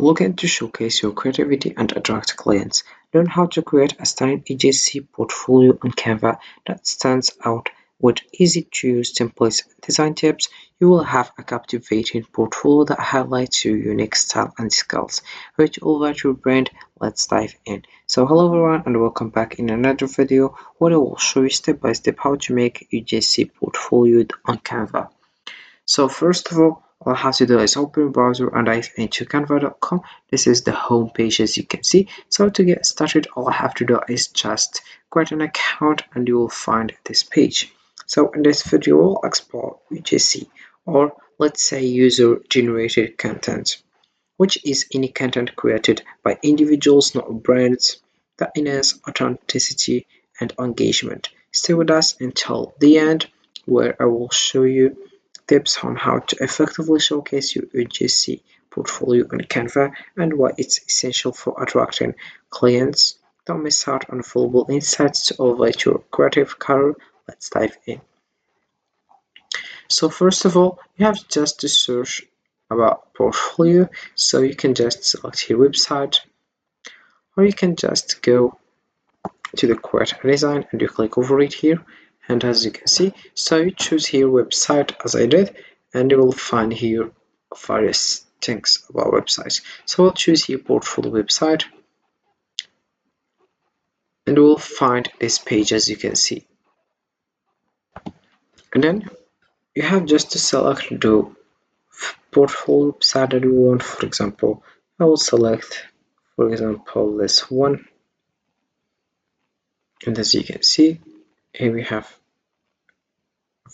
Looking to showcase your creativity and attract clients. Learn how to create a stunning UGC portfolio on Canva that stands out. With easy-to-use templates and design tips, you will have a captivating portfolio that highlights your unique style and skills. Ready to elevate your brand? Let's dive in. So hello everyone and welcome back in another video where I will show you step by step how to make UGC portfolio on Canva. So first of all I have to do is open your browser and dive into canva.com. This is the home page as you can see. So to get started, all I have to do is just create an account and you will find this page. So in this video we'll explore UGC, or let's say user generated content, which is any content created by individuals, not brands, that enhance authenticity and engagement. Stay with us until the end where I will show you tips on how to effectively showcase your UGC portfolio on Canva and why it's essential for attracting clients. Don't miss out on valuable insights to elevate your creative career. Let's dive in. So first of all, you have just to search about portfolio. So you can just select your website, or you can just go to the create a design and you click over it here. And as you can see, so you choose here website as I did, and you will find here various things about websites. So I'll choose here portfolio website, and we'll find this page as you can see. And then you have just to select the portfolio website that you want. For example, I will select, for example, this one. And as you can see, here we have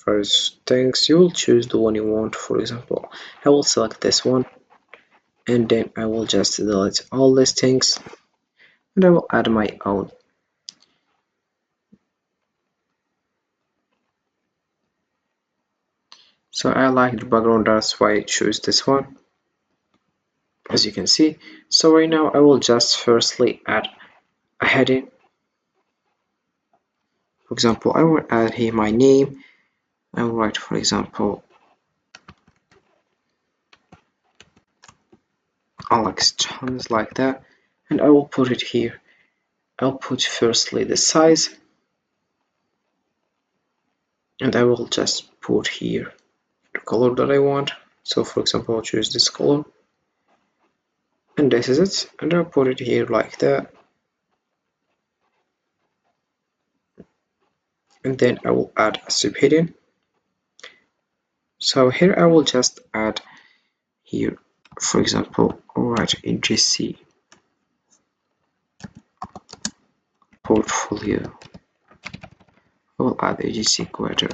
various things. You will choose the one you want. For example, I will select this one, and then I will just delete all these things and I will add my own. So I like the background, that's why I choose this one, as you can see. So right now I will just firstly add a heading. For example, I will add here my name. I will write, for example, Alex Jones, like that, and I will put it here. I'll put firstly the size, and I will just put here the color that I want. So for example, I'll choose this color, and this is it, and I'll put it here like that. And then I will add a subheading. So here I will just add here, for example, write UGC portfolio. I will add UGC creator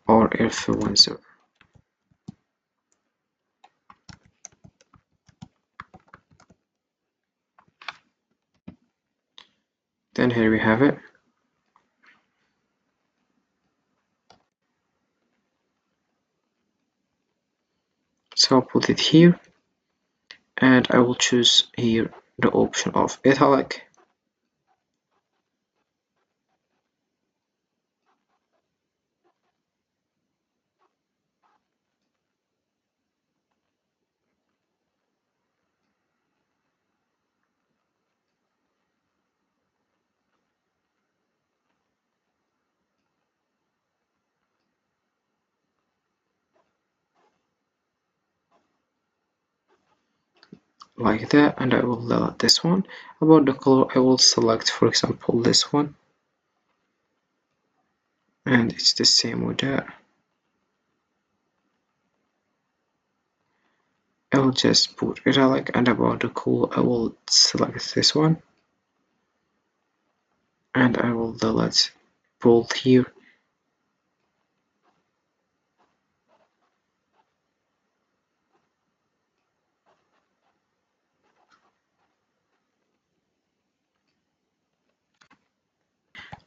or influencer. Then here we have it. So I'll put it here, and I will choose here the option of italic. Like that, and I will delete this one. About the color, I will select, for example, this one, and it's the same with that. I will just put italic, and about the color, I will select this one, and I will delete bold here.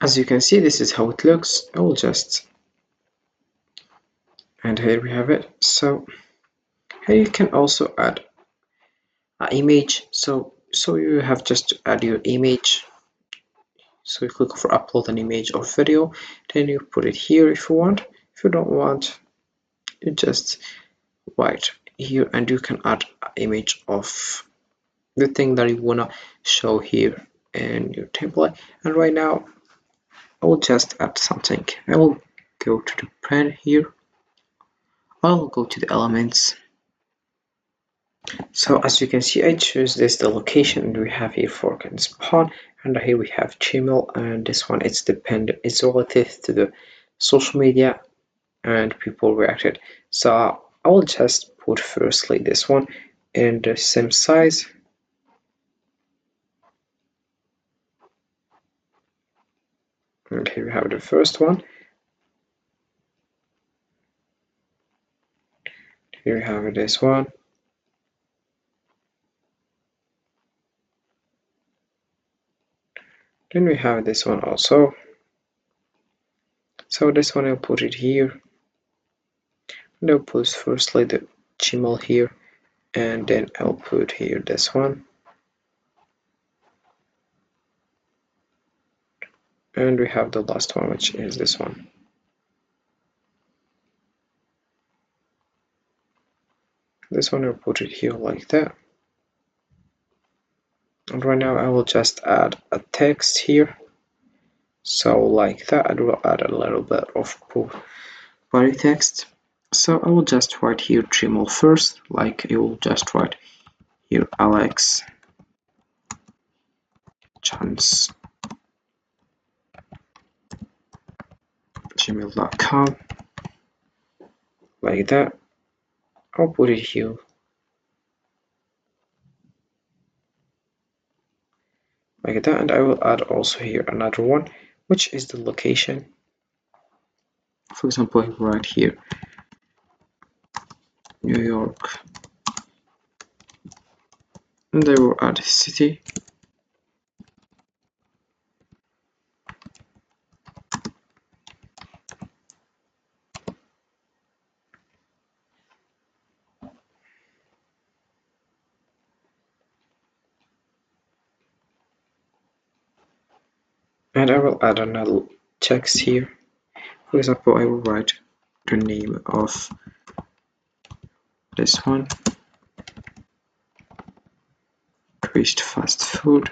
As you can see, this is how it looks. I will just, and here we have it. So here you can also add an image. So you have just to add your image. So you click for upload an image or video, then you put it here if you want. If you don't want, you just write here, and you can add an image of the thing that you wanna show here in your template. And right now I will just add something. I will go to the pen here. I'll go to the elements. So as you can see, I choose this the location we have here fork and spawn, and here we have Gmail, and this one it's relative to the social media and people reacted. So I will just put firstly this one in the same size. And here we have the first one. Here we have this one. Then we have this one also. So this one I'll put it here. And I'll put firstly the Gmail here, and then I'll put here this one. And we have the last one, which is this one. This one I'll put it here like that. And right now I will just add a text here. So like that, I will add a little bit of body text. So I will just write here Gmail first, like you will just write here Alex Chance gmail.com, like that. I'll put it here like that, and I will add also here another one, which is the location. For example, I will write here New York, and I will add city. And I will add another text here. For example, I will write the name of this one, Twist Fast Food.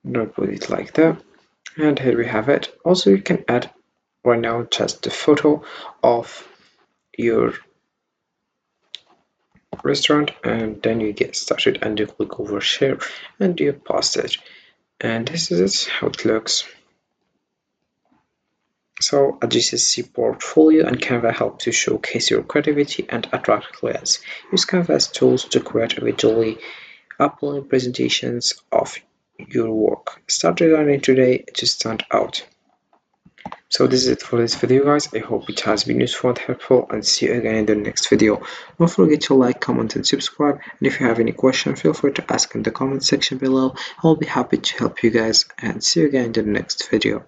And I'll put it like that. And here we have it. Also, you can add right now just the photo of your restaurant, and then you get started and you click over share and you post it, and this is it, how it looks. So a GCC portfolio and Canva help to showcase your creativity and attract clients. Use Canva's tools to create visually appealing presentations of your work. Start designing today to stand out. So this is it for this video, guys. I hope it has been useful and helpful, and see you again in the next video. Don't forget to like, comment and subscribe, and if you have any question, feel free to ask in the comment section below. I'll be happy to help you guys, and see you again in the next video.